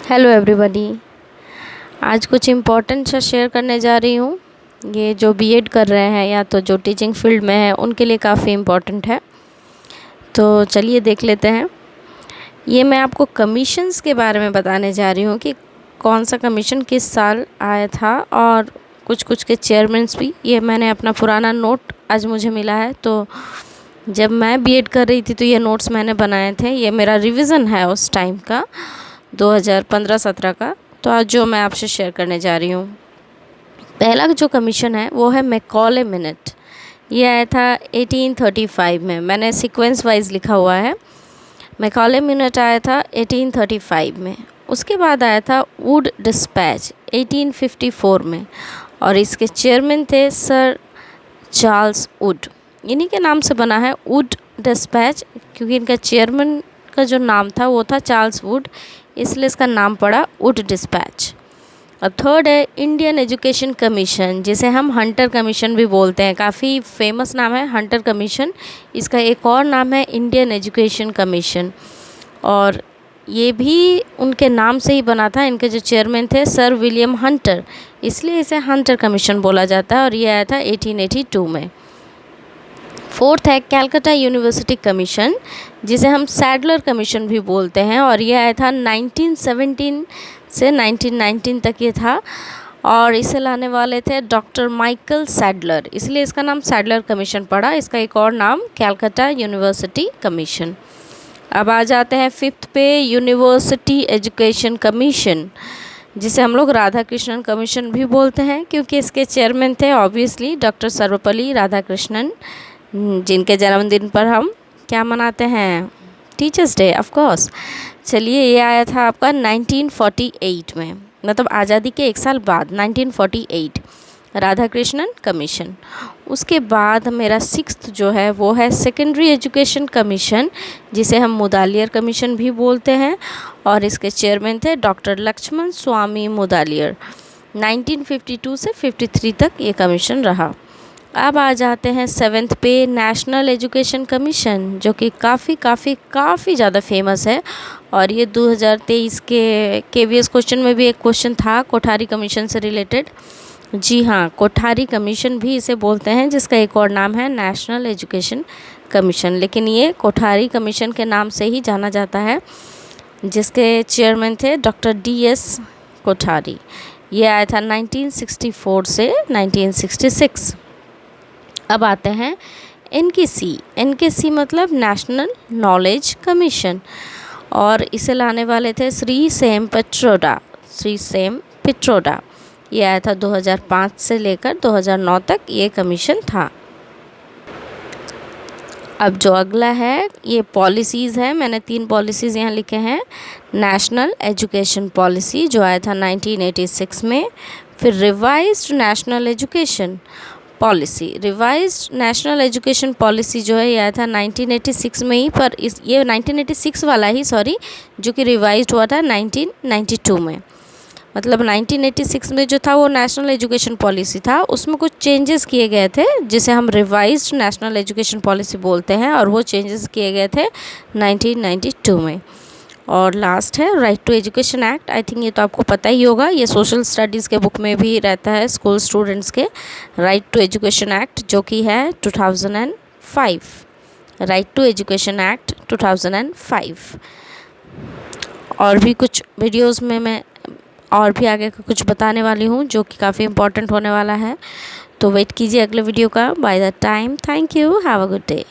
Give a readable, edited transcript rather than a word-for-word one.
Hello everybody. आज कुछ important सा शेयर करने जा रही हूँ। ये जो बीएड कर रहे हैं या तो जो टीचिंग फील्ड में है उनके लिए काफ़ी इम्पोर्टेंट है। तो चलिए देख लेते हैं। ये मैं आपको कमीशंस के बारे में बताने जा रही हूँ कि कौन सा कमीशन किस साल आया था और कुछ कुछ के चेयरमैन्स भी। ये मैंने अपना पुराना नोट आज मुझे मिला है, तो जब मैं बीएड कर रही थी तो ये नोट्स मैंने बनाए थे। ये मेरा रिवीजन है उस टाइम का, 2015-17 का। तो आज जो मैं आपसे शेयर करने जा रही हूँ, पहला जो कमीशन है वो है मैकॉले मिनट। ये आया था 1835 में। मैंने सीक्वेंस वाइज लिखा हुआ है। मैकॉले मिनट आया था 1835 में। उसके बाद आया था वुड डिस्पैच 1854 में, और इसके चेयरमैन थे सर चार्ल्स वुड। इन्हीं के नाम से बना है वुड डिस्पैच, क्योंकि इनका चेयरमैन का जो नाम था वो था चार्ल्स वुड, इसलिए इसका नाम पड़ा वुड डिस्पैच। और थर्ड है इंडियन एजुकेशन कमीशन, जिसे हम हंटर कमीशन भी बोलते हैं। काफ़ी फेमस नाम है हंटर कमीशन। इसका एक और नाम है इंडियन एजुकेशन कमीशन, और ये भी उनके नाम से ही बना था। इनके जो चेयरमैन थे सर विलियम हंटर, इसलिए इसे हंटर कमीशन बोला जाता है, और ये आया था 1882 में। फोर्थ है कैलकाटा यूनिवर्सिटी कमीशन, जिसे हम सैडलर कमीशन भी बोलते हैं, और यह आया था 1917 से 1919 तक ये था, और इसे लाने वाले थे डॉक्टर माइकल सैडलर, इसलिए इसका नाम सैडलर कमीशन पड़ा। इसका एक और नाम कैलकाटा यूनिवर्सिटी कमीशन। अब आ जाते हैं फिफ्थ पे, यूनिवर्सिटी एजुकेशन कमीशन, जिसे हम लोग राधा कृष्णन कमीशन भी बोलते हैं, क्योंकि इसके चेयरमैन थे ऑब्वियसली डॉक्टर सर्वपल्ली राधाकृष्णन, जिनके जन्मदिन पर हम क्या मनाते हैं, टीचर्स डे ऑफ कोर्स। चलिए, ये आया था आपका 1948 में, मतलब आज़ादी के एक साल बाद 1948, राधा कृष्णन कमीशन। उसके बाद मेरा सिक्स्थ जो है वो है सेकेंडरी एजुकेशन कमीशन, जिसे हम मुदालियर कमीशन भी बोलते हैं, और इसके चेयरमैन थे डॉक्टर लक्ष्मण स्वामी मुदालियर। 1952 से 53 तक ये कमीशन रहा। अब आ जाते हैं सेवेंथ पे, नेशनल एजुकेशन कमीशन, जो कि काफ़ी ज़्यादा फेमस है, और ये 2023 के केवीएस क्वेश्चन में भी एक क्वेश्चन था कोठारी कमीशन से रिलेटेड। जी हाँ, कोठारी कमीशन भी इसे बोलते हैं, जिसका एक और नाम है नेशनल एजुकेशन कमीशन, लेकिन ये कोठारी कमीशन के नाम से ही जाना जाता है, जिसके चेयरमैन थे डॉक्टर DS कोठारी। ये आया था 1964 से 1966। अब आते हैं NKC मतलब नेशनल नॉलेज कमीशन, और इसे लाने वाले थे श्री सेम पिट्रोडा। ये आया था 2005 से लेकर 2009 तक ये कमीशन था। अब जो अगला है ये पॉलिसीज़ है। मैंने 3 पॉलिसीज़ यहाँ लिखे हैं। नेशनल एजुकेशन पॉलिसी जो आया था 1986 में, फिर रिवाइज्ड नेशनल एजुकेशन पॉलिसी जो है ये आया था 1986 में ही, पर ये 1986 वाला ही जो कि रिवाइज्ड हुआ था 1992 में। मतलब 1986 में जो था वो नेशनल एजुकेशन पॉलिसी था, उसमें कुछ चेंजेस किए गए थे, जिसे हम रिवाइज्ड नेशनल एजुकेशन पॉलिसी बोलते हैं, और वो चेंजेस किए गए थे 1992 में। और लास्ट है right to education act. I think ये तो आपको पता ही होगा, ये सोशल स्टडीज़ के बुक में भी रहता है स्कूल स्टूडेंट्स के। राइट टू एजुकेशन एक्ट जो कि है 2005, राइट टू एजुकेशन एक्ट 2005। और भी कुछ वीडियोस में मैं और भी आगे का कुछ बताने वाली हूँ, जो कि काफ़ी इम्पोर्टेंट होने वाला है। तो वेट कीजिए अगले वीडियो का। By the time, thank you, have a good day.